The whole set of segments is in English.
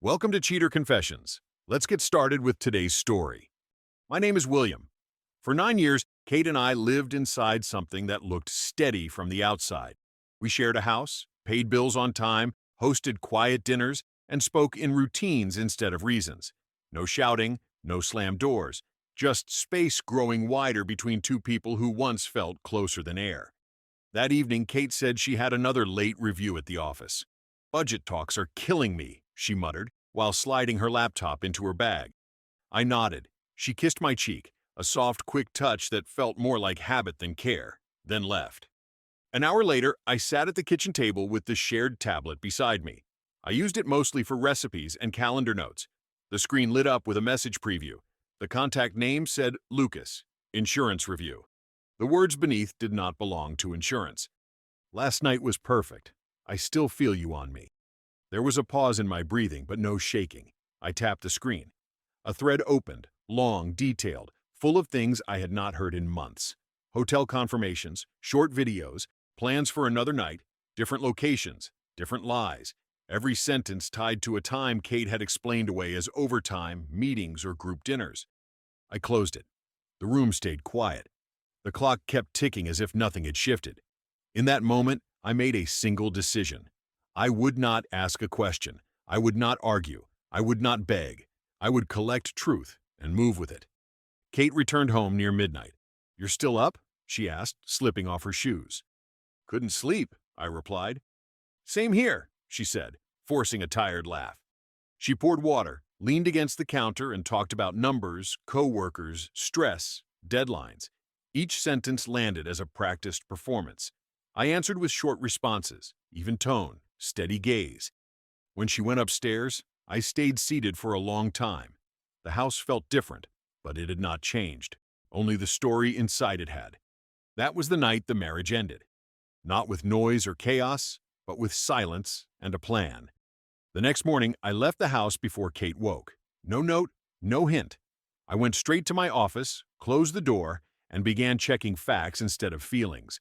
Welcome to Cheater Confessions. Let's get started with today's story. My name is William. For 9 years, Kate and I lived inside something that looked steady from the outside. We shared a house, paid bills on time, hosted quiet dinners, and spoke in routines instead of reasons. No shouting, no slammed doors, just space growing wider between two people who once felt closer than air. That evening, Kate said she had another late review at the office. "Budget talks are killing me," she muttered, while sliding her laptop into her bag. I nodded. She kissed my cheek, a soft, quick touch that felt more like habit than care, then left. An hour later, I sat at the kitchen table with the shared tablet beside me. I used it mostly for recipes and calendar notes. The screen lit up with a message preview. The contact name said Lucas, Insurance Review. The words beneath did not belong to insurance. "Last night was perfect. I still feel you on me." There was a pause in my breathing, but no shaking. I tapped the screen. A thread opened, long, detailed, full of things I had not heard in months. Hotel confirmations, short videos, plans for another night, different locations, different lies. Every sentence tied to a time Kate had explained away as overtime, meetings, or group dinners. I closed it. The room stayed quiet. The clock kept ticking as if nothing had shifted. In that moment, I made a single decision. I would not ask a question. I would not argue. I would not beg. I would collect truth and move with it. Kate returned home near midnight. "You're still up?" she asked, slipping off her shoes. "Couldn't sleep," I replied. "Same here," she said, forcing a tired laugh. She poured water, leaned against the counter, and talked about numbers, co-workers, stress, deadlines. Each sentence landed as a practiced performance. I answered with short responses, even tone, steady gaze. When she went upstairs, I stayed seated for a long time. The house felt different, but it had not changed. Only the story inside it had. That was the night the marriage ended. Not with noise or chaos, but with silence and a plan. The next morning, I left the house before Kate woke. No note, no hint. I went straight to my office, closed the door, and began checking facts instead of feelings.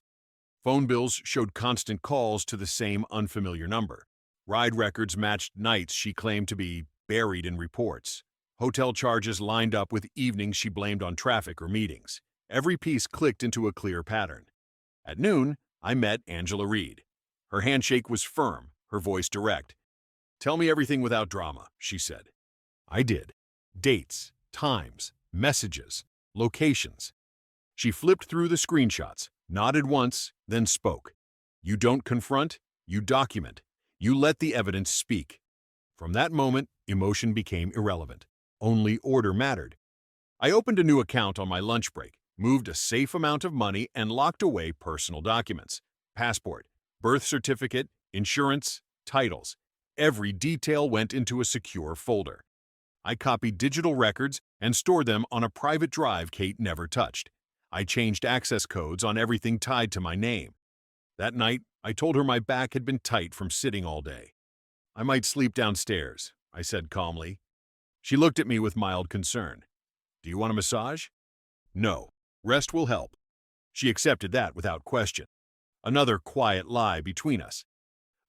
Phone bills showed constant calls to the same unfamiliar number. Ride records matched nights she claimed to be buried in reports. Hotel charges lined up with evenings she blamed on traffic or meetings. Every piece clicked into a clear pattern. At noon, I met Angela Reed. Her handshake was firm, her voice direct. "Tell me everything without drama," she said. I did. Dates, times, messages, locations. She flipped through the screenshots, nodded once, then spoke. "You don't confront, you document. You let the evidence speak." From that moment, emotion became irrelevant. Only order mattered. I opened a new account on my lunch break, moved a safe amount of money, and locked away personal documents. Passport, birth certificate, insurance, titles. Every detail went into a secure folder. I copied digital records and stored them on a private drive Kate never touched. I changed access codes on everything tied to my name. That night, I told her my back had been tight from sitting all day. "I might sleep downstairs," I said calmly. She looked at me with mild concern. "Do you want a massage?" "No. Rest will help." She accepted that without question. Another quiet lie between us.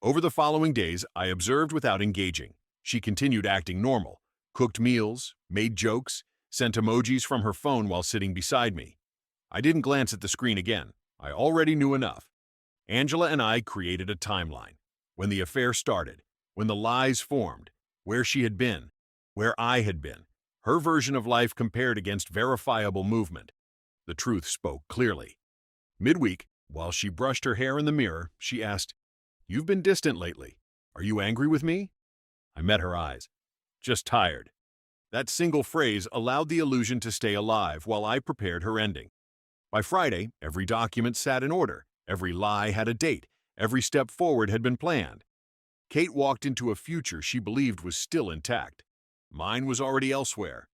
Over the following days, I observed without engaging. She continued acting normal, cooked meals, made jokes, sent emojis from her phone while sitting beside me. I didn't glance at the screen again. I already knew enough. Angela and I created a timeline. When the affair started, when the lies formed, where she had been, where I had been, her version of life compared against verifiable movement. The truth spoke clearly. Midweek, while she brushed her hair in the mirror, she asked, "You've been distant lately. Are you angry with me?" I met her eyes. "Just tired." That single phrase allowed the illusion to stay alive while I prepared her ending. By Friday, every document sat in order, every lie had a date, every step forward had been planned. Kate walked into a future she believed was still intact. Mine was already elsewhere.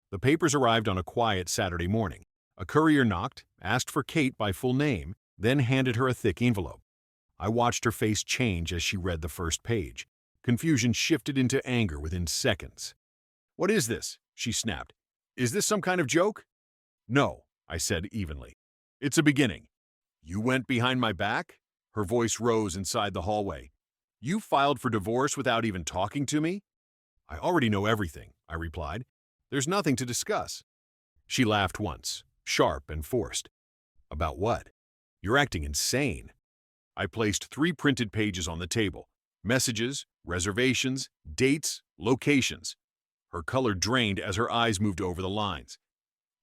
The papers arrived on a quiet Saturday morning. A courier knocked, asked for Kate by full name, then handed her a thick envelope. I watched her face change as she read the first page. Confusion shifted into anger within seconds. "What is this?" she snapped. "Is this some kind of joke?" "No," I said evenly. "It's a beginning." "You went behind my back?" Her voice rose inside the hallway. "You filed for divorce without even talking to me?" I already know everything, I replied. There's nothing to discuss. She laughed once, sharp and forced. About what? You're acting insane. I placed 3 printed pages on the table. Messages, reservations, dates, locations. Her color drained as her eyes moved over the lines.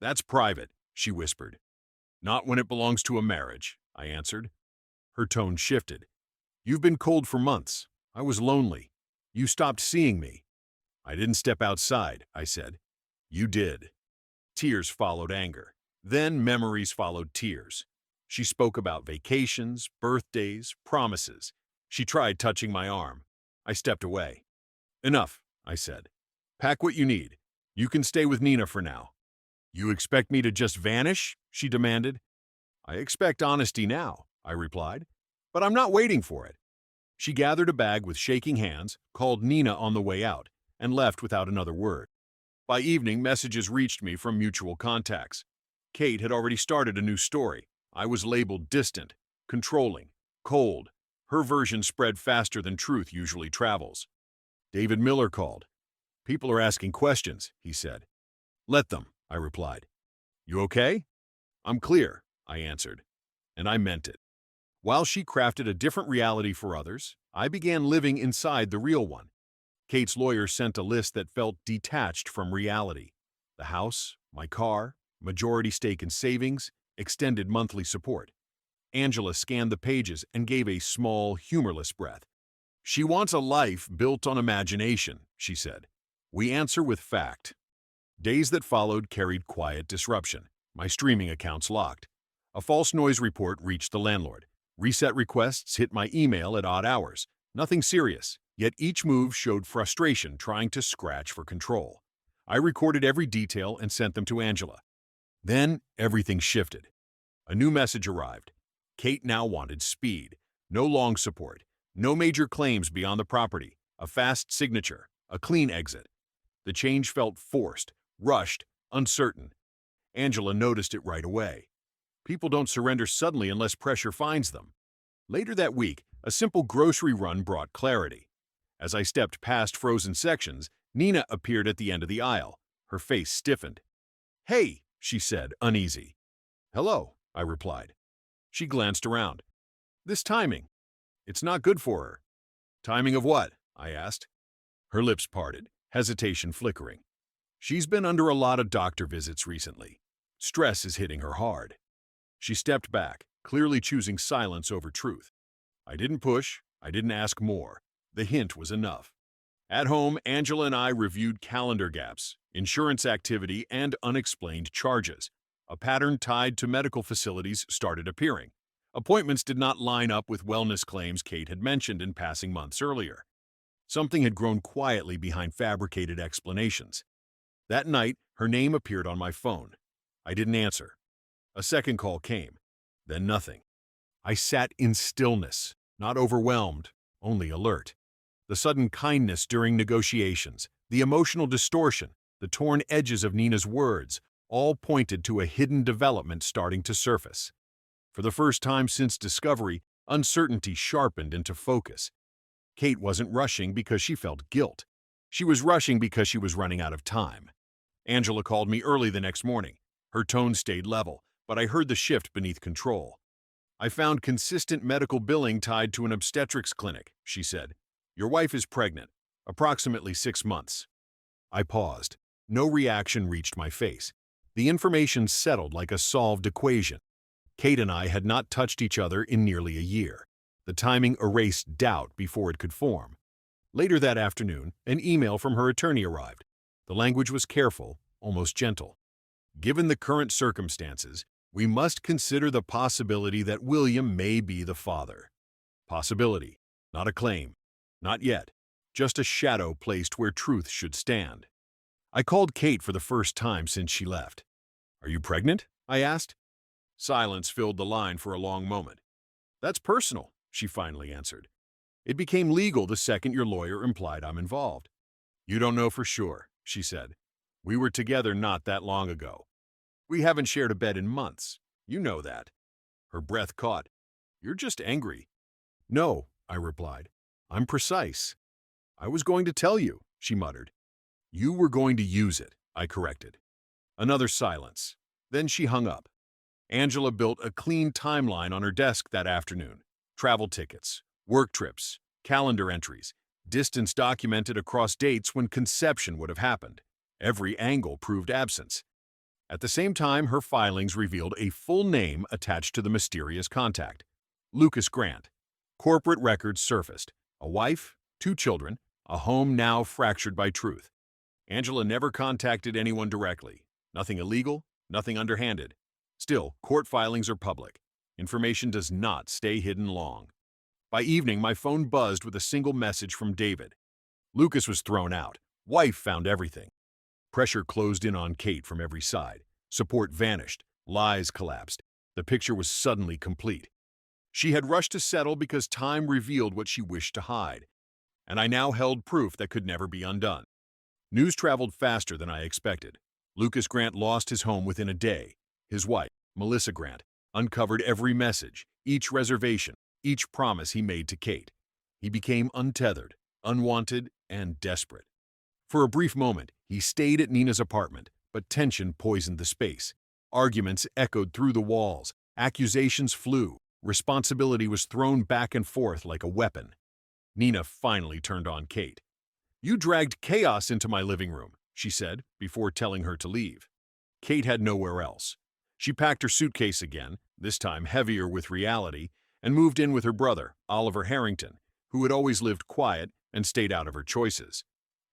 That's private, she whispered. Not when it belongs to a marriage, I answered. Her tone shifted. You've been cold for months. I was lonely. You stopped seeing me. I didn't step outside, I said. You did. Tears followed anger. Then memories followed tears. She spoke about vacations, birthdays, promises. She tried touching my arm. I stepped away. Enough, I said. Pack what you need. You can stay with Nina for now. You expect me to just vanish? She demanded. I expect honesty now, I replied. But I'm not waiting for it. She gathered a bag with shaking hands, called Nina on the way out, and left without another word. By evening, messages reached me from mutual contacts. Kate had already started a new story. I was labeled distant, controlling, cold. Her version spread faster than truth usually travels. David Miller called. People are asking questions, he said. Let them, I replied. You okay? I'm clear, I answered. And I meant it. While she crafted a different reality for others, I began living inside the real one. Kate's lawyer sent a list that felt detached from reality. The house, my car, majority stake in savings, extended monthly support. Angela scanned the pages and gave a small, humorless breath. She wants a life built on imagination, she said. We answer with fact. Days that followed carried quiet disruption. My streaming accounts locked. A false noise report reached the landlord. Reset requests hit my email at odd hours. Nothing serious, yet each move showed frustration trying to scratch for control. I recorded every detail and sent them to Angela. Then everything shifted. A new message arrived. Kate now wanted speed. No long support. No major claims beyond the property. A fast signature. A clean exit. The change felt forced, rushed, uncertain. Angela noticed it right away. People don't surrender suddenly unless pressure finds them. Later that week, a simple grocery run brought clarity. As I stepped past frozen sections, Nina appeared at the end of the aisle. Her face stiffened. Hey, she said, uneasy. Hello, I replied. She glanced around. This timing. It's not good for her. Timing of what? I asked. Her lips parted, hesitation flickering. She's been under a lot of doctor visits recently. Stress is hitting her hard. She stepped back, clearly choosing silence over truth. I didn't push. I didn't ask more. The hint was enough. At home, Angela and I reviewed calendar gaps, insurance activity, and unexplained charges. A pattern tied to medical facilities started appearing. Appointments did not line up with wellness claims Kate had mentioned in passing months earlier. Something had grown quietly behind fabricated explanations. That night, her name appeared on my phone. I didn't answer. A second call came. Then nothing. I sat in stillness, not overwhelmed, only alert. The sudden kindness during negotiations, the emotional distortion, the torn edges of Nina's words, all pointed to a hidden development starting to surface. For the first time since discovery, uncertainty sharpened into focus. Kate wasn't rushing because she felt guilt. She was rushing because she was running out of time. Angela called me early the next morning. Her tone stayed level, but I heard the shift beneath control. I found consistent medical billing tied to an obstetrics clinic, she said. Your wife is pregnant, approximately 6 months. I paused. No reaction reached my face. The information settled like a solved equation. Kate and I had not touched each other in nearly a year. The timing erased doubt before it could form. Later that afternoon, an email from her attorney arrived. The language was careful, almost gentle. Given the current circumstances, we must consider the possibility that William may be the father. Possibility, not a claim. Not yet. Just a shadow placed where truth should stand. I called Kate for the first time since she left. Are you pregnant? I asked. Silence filled the line for a long moment. That's personal, she finally answered. It became legal the second your lawyer implied I'm involved. You don't know for sure, she said. We were together not that long ago. We haven't shared a bed in months. You know that. Her breath caught. You're just angry. No, I replied. I'm precise. I was going to tell you, she muttered. You were going to use it, I corrected. Another silence. Then she hung up. Angela built a clean timeline on her desk that afternoon. Travel tickets, work trips, calendar entries, distance documented across dates when conception would have happened. Every angle proved absence. At the same time, her filings revealed a full name attached to the mysterious contact. Lucas Grant. Corporate records surfaced. A wife, 2 children, a home now fractured by truth. Angela never contacted anyone directly. Nothing illegal, nothing underhanded. Still, court filings are public. Information does not stay hidden long. By evening, my phone buzzed with a single message from David. Lucas was thrown out. Wife found everything. Pressure closed in on Kate from every side. Support vanished. Lies collapsed. The picture was suddenly complete. She had rushed to settle because time revealed what she wished to hide, and I now held proof that could never be undone. News traveled faster than I expected. Lucas Grant lost his home within a day. His wife, Melissa Grant, uncovered every message, each reservation, each promise he made to Kate. He became untethered, unwanted, and desperate. For a brief moment, he stayed at Nina's apartment, but tension poisoned the space. Arguments echoed through the walls. Accusations flew. Responsibility was thrown back and forth like a weapon. Nina finally turned on Kate. You dragged chaos into my living room, she said, before telling her to leave. Kate had nowhere else. She packed her suitcase again, this time heavier with reality, and moved in with her brother, Oliver Harrington, who had always lived quiet and stayed out of her choices.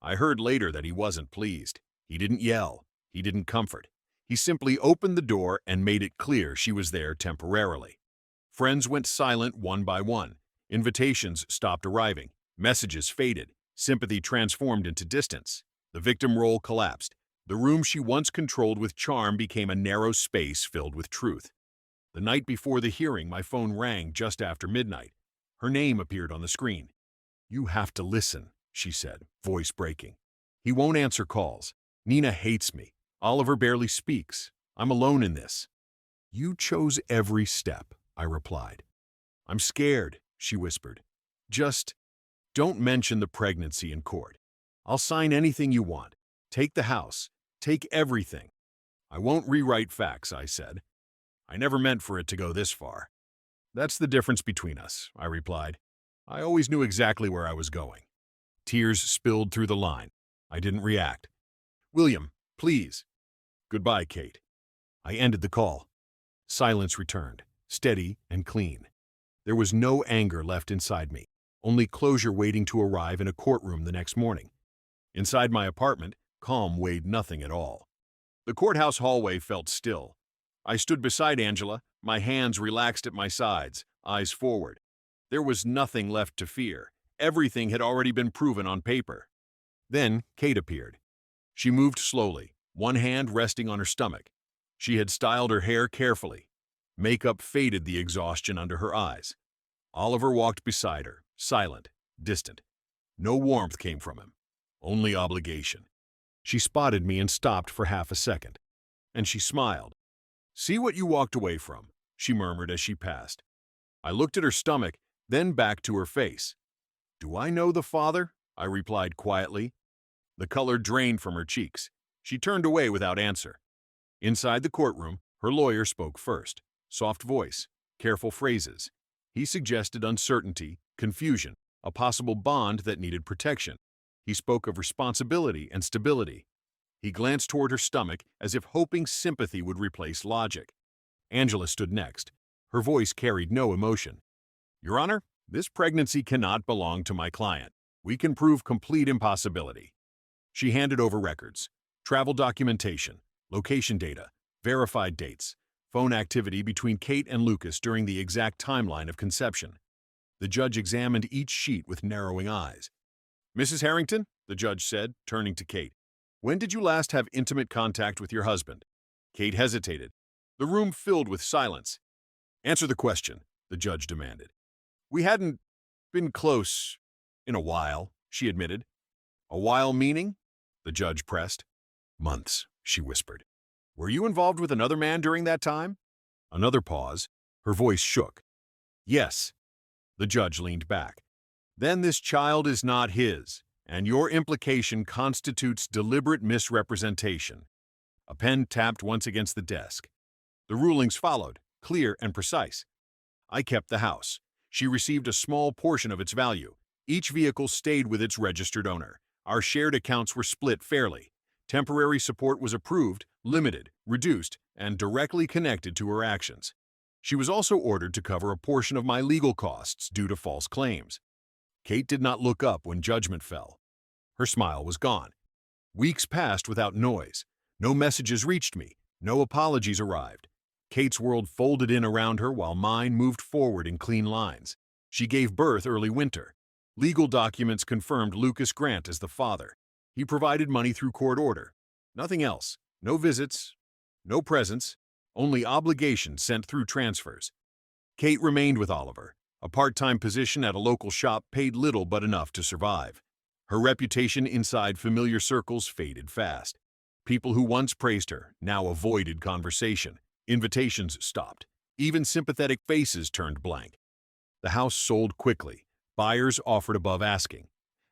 I heard later that he wasn't pleased. He didn't yell. He didn't comfort. He simply opened the door and made it clear she was there temporarily. Friends went silent one by one. Invitations stopped arriving. Messages faded. Sympathy transformed into distance. The victim role collapsed. The room she once controlled with charm became a narrow space filled with truth. The night before the hearing, my phone rang just after midnight. Her name appeared on the screen. You have to listen, she said, voice breaking. He won't answer calls. Nina hates me. Oliver barely speaks. I'm alone in this. You chose every step, I replied. I'm scared, she whispered. Just don't mention the pregnancy in court. I'll sign anything you want. Take the house. Take everything. I won't rewrite facts, I said. I never meant for it to go this far. That's the difference between us, I replied. I always knew exactly where I was going. Tears spilled through the line. I didn't react. William, please. Goodbye, Kate. I ended the call. Silence returned, steady and clean. There was no anger left inside me, only closure waiting to arrive in a courtroom the next morning. Inside my apartment, calm weighed nothing at all. The courthouse hallway felt still. I stood beside Angela, my hands relaxed at my sides, eyes forward. There was nothing left to fear. Everything had already been proven on paper. Then Kate appeared. She moved slowly, one hand resting on her stomach. She had styled her hair carefully. Makeup faded the exhaustion under her eyes. Oliver walked beside her, silent, distant. No warmth came from him, only obligation. She spotted me and stopped for half a second. And she smiled. See what you walked away from, she murmured as she passed. I looked at her stomach, then back to her face. Do I know the father? I replied quietly. The color drained from her cheeks. She turned away without answer. Inside the courtroom, her lawyer spoke first. Soft voice, careful phrases. He suggested uncertainty, confusion, a possible bond that needed protection. He spoke of responsibility and stability. He glanced toward her stomach as if hoping sympathy would replace logic. Angela stood next. Her voice carried no emotion. Your Honor, this pregnancy cannot belong to my client. We can prove complete impossibility. She handed over records, travel documentation, location data, verified dates, phone activity between Kate and Lucas during the exact timeline of conception. The judge examined each sheet with narrowing eyes. Mrs. Harrington, the judge said, turning to Kate, when did you last have intimate contact with your husband? Kate hesitated. The room filled with silence. Answer the question, the judge demanded. We hadn't been close in a while, she admitted. A while meaning? The judge pressed. Months, she whispered. Were you involved with another man during that time? Another pause. Her voice shook. Yes. The judge leaned back. Then this child is not his, and your implication constitutes deliberate misrepresentation. A pen tapped once against the desk. The rulings followed, clear and precise. I kept the house. She received a small portion of its value. Each vehicle stayed with its registered owner. Our shared accounts were split fairly. Temporary support was approved, limited, reduced, and directly connected to her actions. She was also ordered to cover a portion of my legal costs due to false claims. Kate did not look up when judgment fell. Her smile was gone. Weeks passed without noise. No messages reached me. No apologies arrived. Kate's world folded in around her while mine moved forward in clean lines. She gave birth early winter. Legal documents confirmed Lucas Grant as the father. He provided money through court order. Nothing else. No visits. No presents. Only obligations sent through transfers. Kate remained with Oliver. A part-time position at a local shop paid little but enough to survive. Her reputation inside familiar circles faded fast. People who once praised her now avoided conversation. Invitations stopped. Even sympathetic faces turned blank. The house sold quickly. Buyers offered above asking.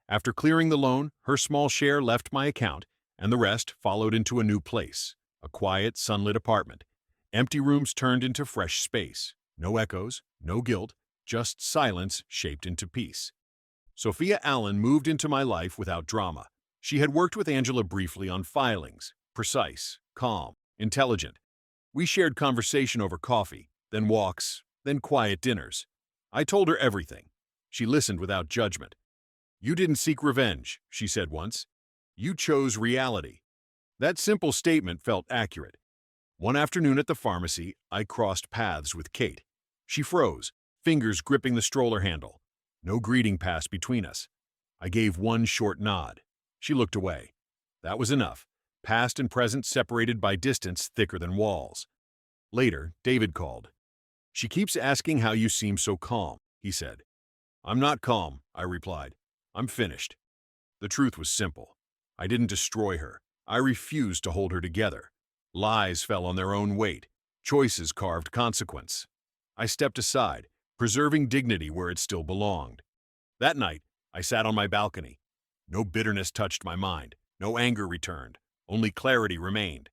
After clearing the loan, her small share left my account, and the rest followed into a new place, a quiet, sunlit apartment. Empty rooms turned into fresh space. No echoes, no guilt, just silence shaped into peace. Sophia Allen moved into my life without drama. She had worked with Angela briefly on filings, precise, calm, intelligent. We shared conversation over coffee, then walks, then quiet dinners. I told her everything. She listened without judgment. "You didn't seek revenge," she said once. "You chose reality." That simple statement felt accurate. One afternoon at the pharmacy, I crossed paths with Kate. She froze, fingers gripping the stroller handle. No greeting passed between us. I gave one short nod. She looked away. That was enough. Past and present separated by distance thicker than walls. Later, David called. "She keeps asking how you seem so calm," he said. "I'm not calm," I replied. "I'm finished." The truth was simple. I didn't destroy her. I refused to hold her together. Lies fell on their own weight. Choices carved consequence. I stepped aside, preserving dignity where it still belonged. That night, I sat on my balcony. No bitterness touched my mind. No anger returned. Only clarity remained.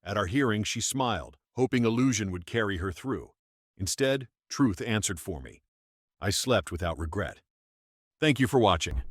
At our hearing, she smiled, hoping illusion would carry her through. Instead, truth answered for me. I slept without regret. Thank you for watching.